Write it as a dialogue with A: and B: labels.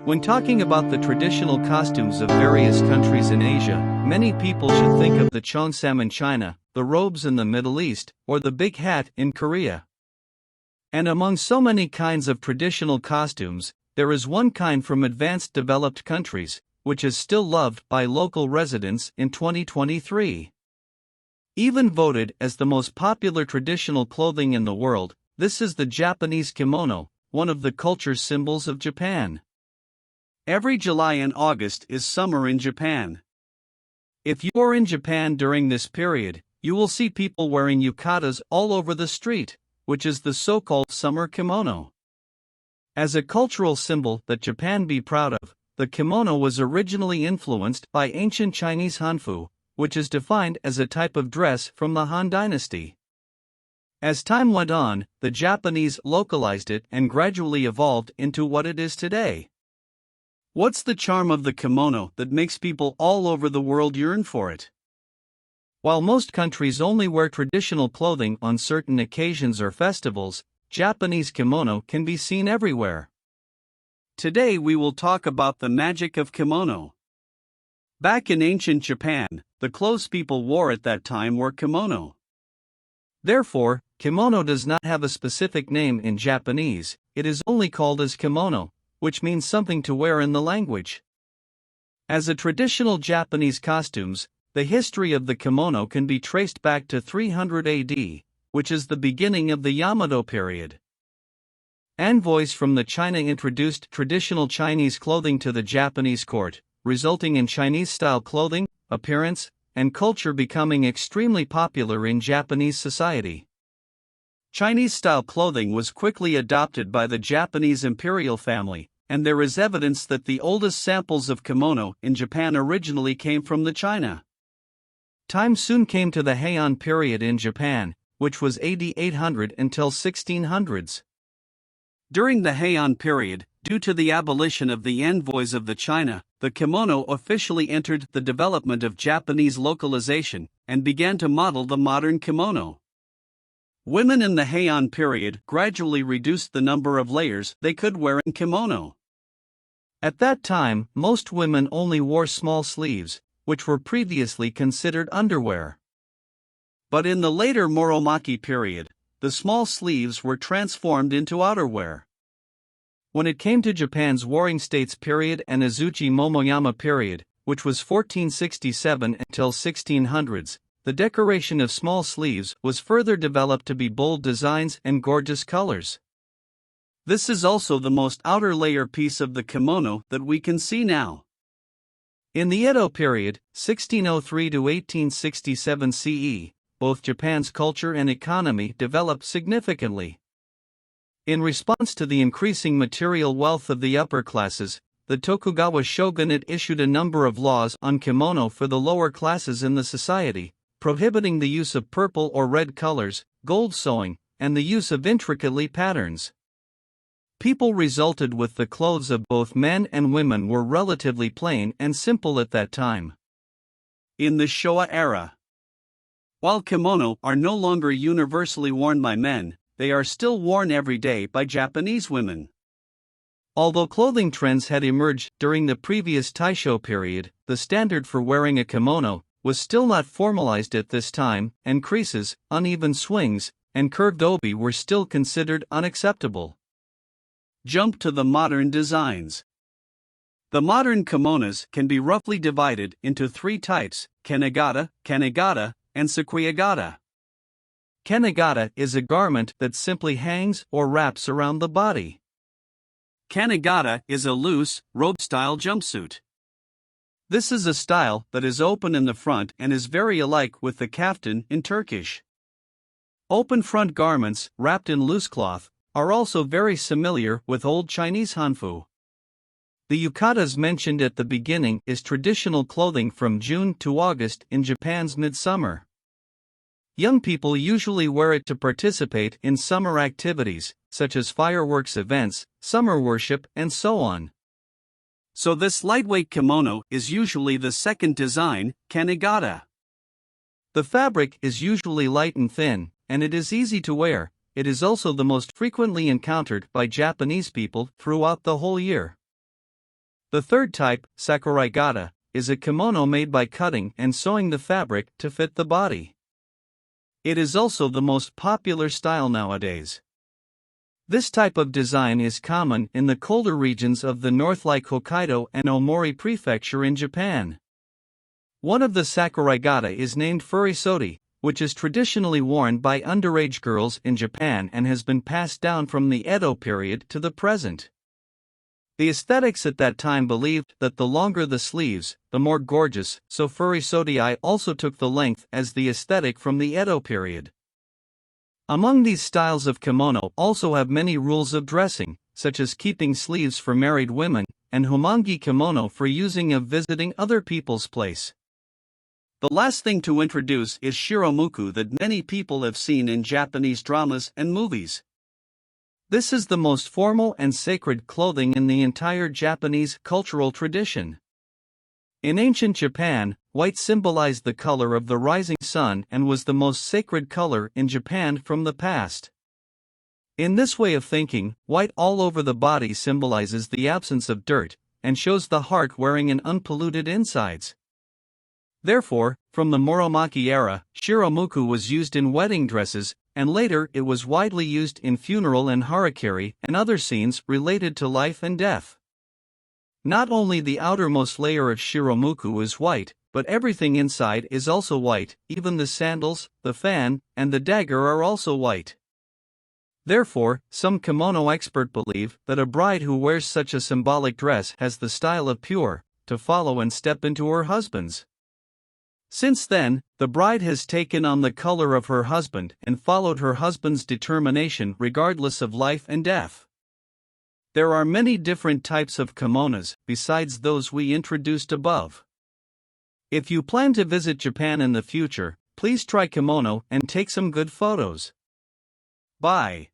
A: When talking about the traditional costumes of various countries in Asia, many people should think of the cheongsam in China, the robes in the Middle East, or the big hat in Korea. And among so many kinds of traditional costumes, there is one kind from advanced developed countries, which is still loved by local residents in 2023. Even voted as the most popular traditional clothing in the world, this is the Japanese kimono, one of the culture's symbols of Japan. Every July and August is summer in Japan. If you are in Japan during this period, you will see people wearing yukatas all over the street, which is the so-called summer kimono. As a cultural symbol that Japan be proud of, the kimono was originally influenced by ancient Chinese hanfu, which is defined as a type of dress from the Han Dynasty. As time went on, the Japanese localized it and gradually evolved into what it is today. What's the charm of the kimono that makes people all over the world yearn for it? While most countries only wear traditional clothing on certain occasions or festivals, Japanese kimono can be seen everywhere. Today we will talk about the magic of kimono. Back in ancient Japan, the clothes people wore at that time were kimono. Therefore, kimono does not have a specific name in Japanese, it is only called as kimono, which means something to wear in the language. As a traditional Japanese costumes, the history of the kimono can be traced back to 300 AD, which is the beginning of the Yamato period. Envoys from the China introduced traditional Chinese clothing to the Japanese court, resulting in Chinese-style clothing, appearance, and culture becoming extremely popular in Japanese society. Chinese-style clothing was quickly adopted by the Japanese imperial family, and there is evidence that the oldest samples of kimono in Japan originally came from the China. Time soon came to the Heian period in Japan, which was AD 800 until 1600s. During the Heian period, due to the abolition of the envoys of the China, the kimono officially entered the development of Japanese localization and began to model the modern kimono. Women in the Heian period gradually reduced the number of layers they could wear in kimono. At that time, most women only wore small sleeves, which were previously considered underwear. But in the later Muromachi period, the small sleeves were transformed into outerwear. When it came to Japan's Warring States period and Azuchi Momoyama period, which was 1467 until 1600s, the decoration of small sleeves was further developed to be bold designs and gorgeous colors. This is also the most outer layer piece of the kimono that we can see now. In the Edo period, 1603 to 1867 CE, both Japan's culture and economy developed significantly. In response to the increasing material wealth of the upper classes, the Tokugawa shogunate issued a number of laws on kimono for the lower classes in the society, prohibiting the use of purple or red colors, gold sewing, and the use of intricately patterns. People resulted with the clothes of both men and women were relatively plain and simple at that time. In the Showa era, while kimono are no longer universally worn by men, they are still worn every day by Japanese women. Although clothing trends had emerged during the previous Taisho period, the standard for wearing a kimono was still not formalized at this time, and creases, uneven swings, and curved obi were still considered unacceptable. Jump to the modern designs. The modern kimonos can be roughly divided into three types: kanegata, and sakuyagata. Kanegata is a garment that simply hangs or wraps around the body. Kanegata is a loose, robe-style jumpsuit. This is a style that is open in the front and is very alike with the kaftan in Turkish. Open front garments, wrapped in loose cloth, are also very familiar with Old Chinese hanfu. The yukatas mentioned at the beginning is traditional clothing from June to August in Japan's midsummer. Young people usually wear it to participate in summer activities, such as fireworks events, summer worship, and so on. So this lightweight kimono is usually the second design, kanegata. The fabric is usually light and thin, and it is easy to wear. It is also the most frequently encountered by Japanese people throughout the whole year. The third type, sakurigata, is a kimono made by cutting and sewing the fabric to fit the body. It is also the most popular style nowadays. This type of design is common in the colder regions of the north like Hokkaido and Omori Prefecture in Japan. One of the sakurigata is named furisodi, which is traditionally worn by underage girls in Japan and has been passed down from the Edo period to the present. The aesthetics at that time believed that the longer the sleeves, the more gorgeous, so furisodi also took the length as the aesthetic from the Edo period. Among these styles of kimono also have many rules of dressing, such as keeping sleeves for married women, and homongi kimono for using of visiting other people's place. The last thing to introduce is shiromuku that many people have seen in Japanese dramas and movies. This is the most formal and sacred clothing in the entire Japanese cultural tradition. In ancient Japan, white symbolized the color of the rising sun and was the most sacred color in Japan from the past. In this way of thinking, white all over the body symbolizes the absence of dirt, and shows the heart wearing an unpolluted insides. Therefore, from the Muromachi era, shiromuku was used in wedding dresses, and later it was widely used in funeral and harakiri and other scenes related to life and death. Not only the outermost layer of shiromuku is white, but everything inside is also white, even the sandals, the fan, and the dagger are also white. Therefore, some kimono experts believe that a bride who wears such a symbolic dress has the style of pure, to follow and step into her husband's. Since then, the bride has taken on the color of her husband and followed her husband's determination regardless of life and death. There are many different types of kimonos besides those we introduced above. If you plan to visit Japan in the future, please try kimono and take some good photos. Bye.